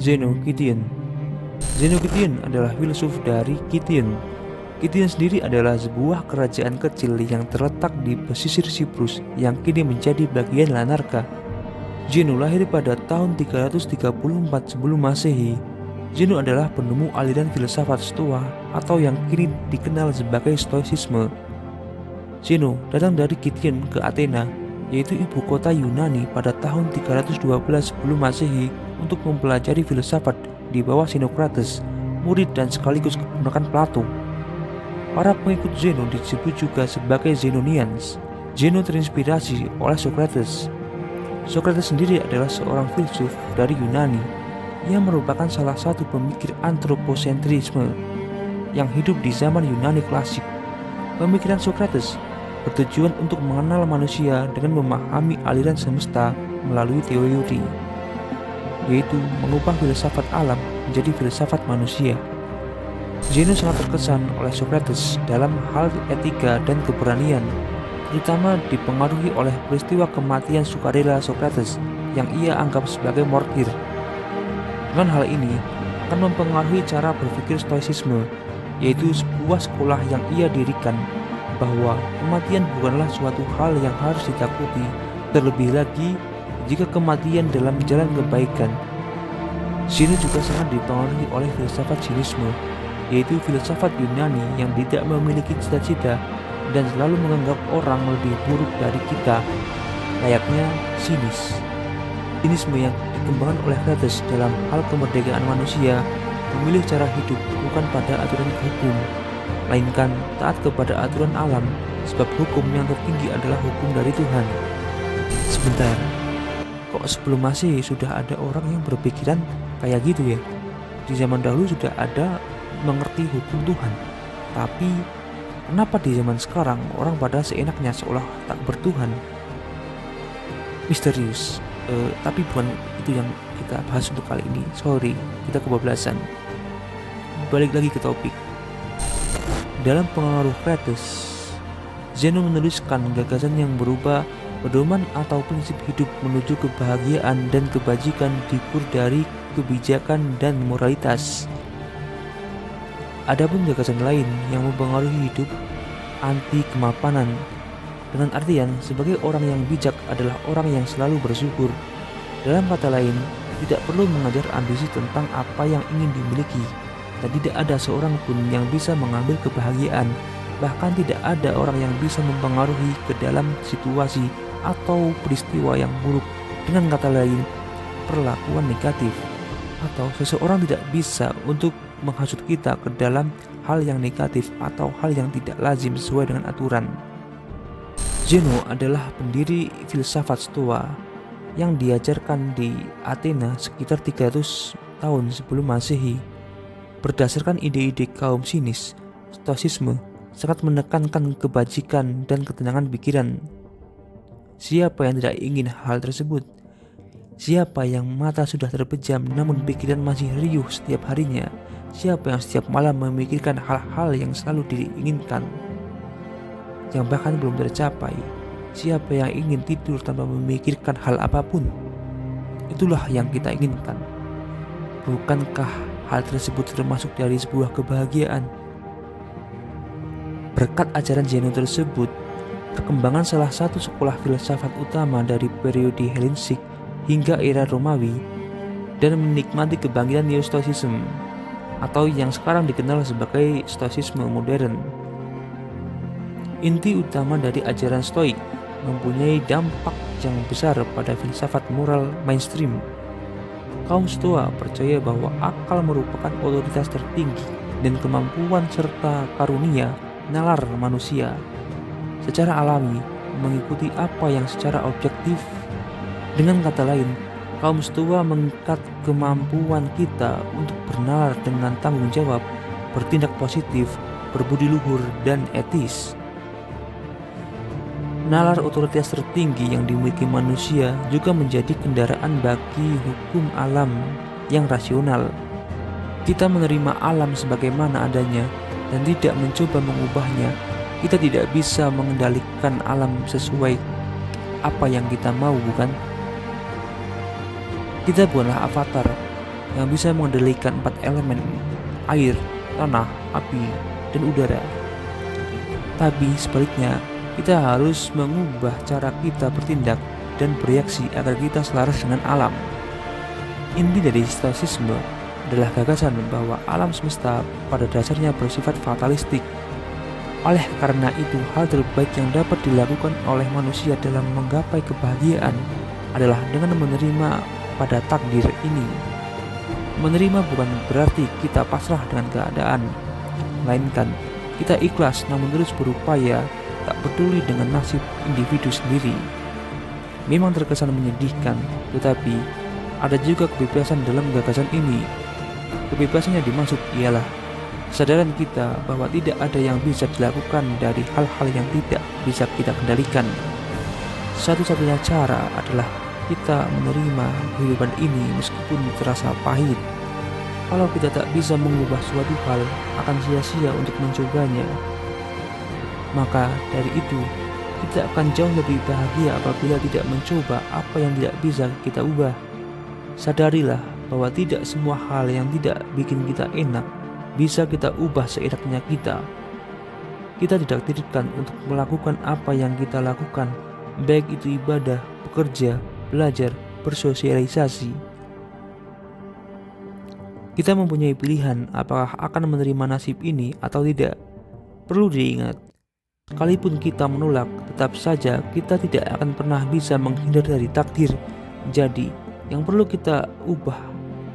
Zeno Kition. Zeno Kition adalah filsuf dari Kition. Kition sendiri adalah sebuah kerajaan kecil yang terletak di pesisir Siprus yang kini menjadi bagian Lanarka. Zeno lahir pada tahun 334 sebelum Masehi. Zeno adalah penemu aliran filsafat Stoa atau yang kini dikenal sebagai Stoicisme. Zeno datang dari Kition ke Athena, yaitu ibu kota Yunani pada tahun 312 sebelum Masehi untuk mempelajari filsafat di bawah Xenocrates, murid dan sekaligus keponakan Plato. Para pengikut Zeno disebut juga sebagai Zenonians. Zeno terinspirasi oleh Socrates. Socrates sendiri adalah seorang filsuf dari Yunani yang merupakan salah satu pemikir antroposentrisme yang hidup di zaman Yunani klasik. Pemikiran Socrates bertujuan untuk mengenal manusia dengan memahami aliran semesta melalui teori, yaitu mengubah filsafat alam menjadi filsafat manusia. Zeno sangat terkesan oleh Socrates dalam hal etika dan keberanian, terutama dipengaruhi oleh peristiwa kematian sukarela Socrates yang ia anggap sebagai martir. Dengan hal ini akan mempengaruhi cara berpikir Stoicisme, yaitu sebuah sekolah yang ia dirikan bahwa kematian bukanlah suatu hal yang harus ditakuti, terlebih lagi jika kematian dalam jalan kebaikan. Zeno juga sangat dipengaruhi oleh filsafat sinisme, yaitu filsafat Yunani yang tidak memiliki cita-cita dan selalu menganggap orang lebih buruk dari kita, layaknya sinis. Sinisme yang dikembangkan oleh Socrates dalam hal kemerdekaan manusia, memilih cara hidup bukan pada aturan hukum, melainkan taat kepada aturan alam, sebab hukum yang tertinggi adalah hukum dari Tuhan. Sebentar, kok sebelum Masehi sudah ada orang yang berpikiran kayak gitu ya? Di zaman dahulu sudah ada mengerti hukum Tuhan, tapi kenapa di zaman sekarang orang pada seenaknya seolah tak bertuhan? Misterius. Tapi bukan itu yang kita bahas untuk kali ini. Sorry, kita kebablasan. Balik lagi ke topik. Dalam pengaruh Socrates, Zeno menuliskan gagasan yang berupa pedoman atau prinsip hidup menuju kebahagiaan dan kebajikan diukur dari kebijakan dan moralitas. Adapun gagasan lain yang mempengaruhi hidup, anti kemapanan, dengan artian sebagai orang yang bijak adalah orang yang selalu bersyukur. Dalam kata lain, tidak perlu mengajar ambisi tentang apa yang ingin dimiliki, dan tidak ada seorang pun yang bisa mengambil kebahagiaan. Bahkan tidak ada orang yang bisa mempengaruhi ke dalam situasi atau peristiwa yang buruk. Dengan kata lain, perlakuan negatif, atau seseorang tidak bisa untuk menghasut kita ke dalam hal yang negatif atau hal yang tidak lazim sesuai dengan aturan. Zeno adalah pendiri filsafat Stoa yang diajarkan di Athena sekitar 300 tahun sebelum Masehi. Berdasarkan ide-ide kaum sinis, Stoicisme sangat menekankan kebajikan dan ketenangan pikiran. Siapa yang tidak ingin hal tersebut? Siapa yang mata sudah terpejam namun pikiran masih riuh setiap harinya? Siapa yang setiap malam memikirkan hal-hal yang selalu diinginkan, yang bahkan belum tercapai? Siapa yang ingin tidur tanpa memikirkan hal apapun? Itulah yang kita inginkan. Bukankah hal tersebut termasuk dari sebuah kebahagiaan? Berkat ajaran Zeno tersebut, perkembangan salah satu sekolah filsafat utama dari periode Helenistik hingga era Romawi, dan menikmati kebangkitan Neo-Stoicism atau yang sekarang dikenal sebagai Stoicisme modern. Inti utama dari ajaran Stoik mempunyai dampak yang besar pada filsafat moral mainstream. Kaum Stoa percaya bahwa akal merupakan otoritas tertinggi dan kemampuan serta karunia nalar manusia secara alami mengikuti apa yang secara objektif. Dengan kata lain, kaum Stoa mengikat kemampuan kita untuk bernalar dengan tanggung jawab, bertindak positif, berbudi luhur, dan etis. Nalar otoritas tertinggi yang dimiliki manusia juga menjadi kendaraan bagi hukum alam yang rasional. Kita menerima alam sebagaimana adanya dan tidak mencoba mengubahnya. Kita tidak bisa mengendalikan alam sesuai apa yang kita mau, bukan? Kita bukanlah avatar. yang bisa mengendalikan 4 elemen: air, tanah, api, dan udara. Tapi sebaliknya, kita harus mengubah cara kita bertindak dan bereaksi agar kita selaras dengan alam. Inti dari stoicisme adalah gagasan bahwa alam semesta pada dasarnya bersifat fatalistik. Oleh karena itu, hal terbaik yang dapat dilakukan oleh manusia dalam menggapai kebahagiaan adalah dengan menerima pada takdir ini. Menerima bukan berarti kita pasrah dengan keadaan, melainkan kita ikhlas namun terus berupaya, tak peduli dengan nasib individu sendiri. Memang terkesan menyedihkan, tetapi ada juga kebebasan dalam gagasan ini. Kebebasan yang dimaksud ialah kesadaran kita bahwa tidak ada yang bisa dilakukan dari hal-hal yang tidak bisa kita kendalikan. Satu-satunya cara adalah kita menerima kehidupan ini meskipun terasa pahit. Kalau kita tak bisa mengubah suatu hal, akan sia-sia untuk mencobanya. Maka dari itu, kita akan jauh lebih bahagia apabila tidak mencoba apa yang tidak bisa kita ubah. Sadarilah bahwa tidak semua hal yang tidak bikin kita enak bisa kita ubah seenaknya kita. Kita tidak didikan untuk melakukan apa yang kita lakukan, baik itu ibadah, bekerja, belajar, bersosialisasi. Kita mempunyai pilihan apakah akan menerima nasib ini atau tidak. Perlu diingat, sekalipun kita menolak, tetap saja kita tidak akan pernah bisa menghindar dari takdir. Jadi, yang perlu kita ubah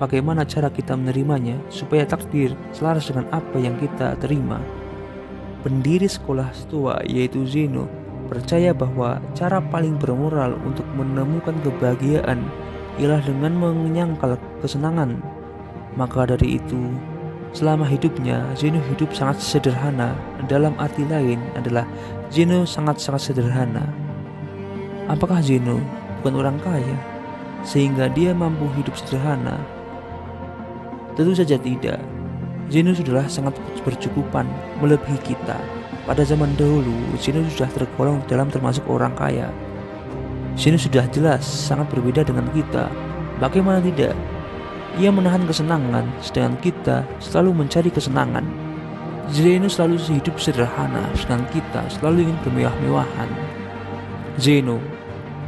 bagaimana cara kita menerimanya supaya takdir selaras dengan apa yang kita terima. Pendiri sekolah Stoa yaitu Zeno percaya bahwa cara paling bermoral untuk menemukan kebahagiaan ialah dengan menyangkal kesenangan. Maka dari itu, selama hidupnya Zeno hidup sangat sederhana. Dalam arti lain adalah Zeno sangat-sangat sederhana. Apakah Zeno bukan orang kaya sehingga dia mampu hidup sederhana? Tentu saja tidak. Zeno sudahlah sangat bercukupan melebihi kita. Pada zaman dahulu, Zeno sudah tergolong dalam termasuk orang kaya. Zeno sudah jelas sangat berbeda dengan kita. Bagaimana tidak? Ia menahan kesenangan, sedangkan kita selalu mencari kesenangan. Zeno selalu hidup sederhana, sedangkan kita selalu ingin bermewah-mewahan. Zeno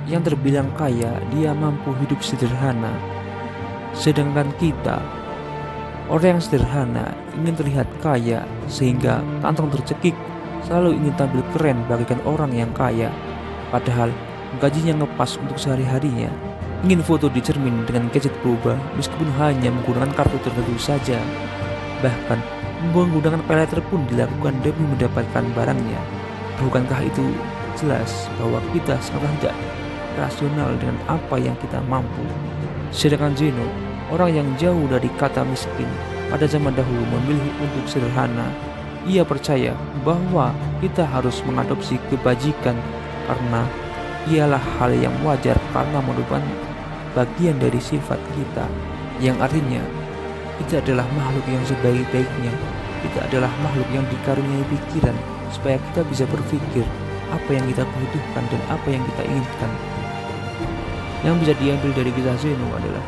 yang terbilang kaya, dia mampu hidup sederhana. Sedangkan kita, orang yang sederhana, ingin terlihat kaya, sehingga kantong tercekik, selalu ingin tampil keren bagaikan orang yang kaya. Padahal gajinya ngepas untuk sehari-harinya. Ingin foto di cermin dengan gadget boba meskipun hanya menggunakan kartu tertentu saja. Bahkan menggunakan paylater pun dilakukan demi mendapatkan barangnya. Bukankah itu jelas bahwa kita sangat tidak rasional dengan apa yang kita mampu? Sedangkan Zeno, orang yang jauh dari kata miskin, pada zaman dahulu memilih untuk sederhana. Ia percaya bahwa kita harus mengadopsi kebajikan karena ialah hal yang wajar karena merupakan bagian dari sifat kita, yang artinya kita adalah makhluk yang sebaik-baiknya. Kita adalah makhluk yang dikaruniai pikiran supaya kita bisa berpikir apa yang kita butuhkan dan apa yang kita inginkan. Yang bisa diambil dari kisah Zeno adalah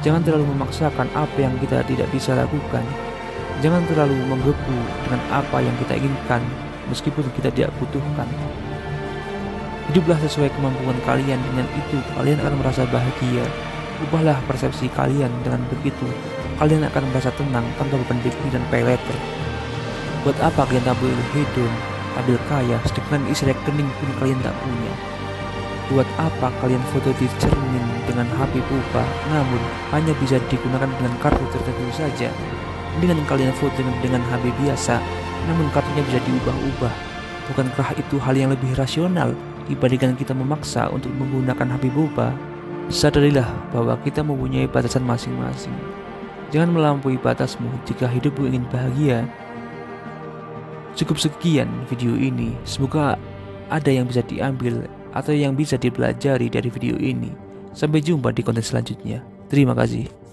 jangan terlalu memaksakan apa yang kita tidak bisa lakukan. Jangan terlalu menggebu dengan apa yang kita inginkan meskipun kita tidak butuhkan. Hiduplah sesuai kemampuan kalian, dengan itu kalian akan merasa bahagia. Ubahlah persepsi kalian, dengan begitu kalian akan merasa tenang tanpa beban pikir dan paylater. Buat apa kalian tampil hedon, tampil kaya, sedangkan isi rekening pun kalian tak punya? Buat apa kalian foto di cermin dengan HP pupa, namun hanya bisa digunakan dengan kartu tertentu saja? Dengan kalian foto dengan HP biasa, namun kartunya bisa diubah-ubah. Bukankah itu hal yang lebih rasional dibandingkan kita memaksa untuk menggunakan HP boba? Sadarilah bahwa kita mempunyai batasan masing-masing. Jangan melampaui batasmu jika hidupmu ingin bahagia. Cukup sekian video ini. Semoga ada yang bisa diambil atau yang bisa dipelajari dari video ini. Sampai jumpa di konten selanjutnya. Terima kasih.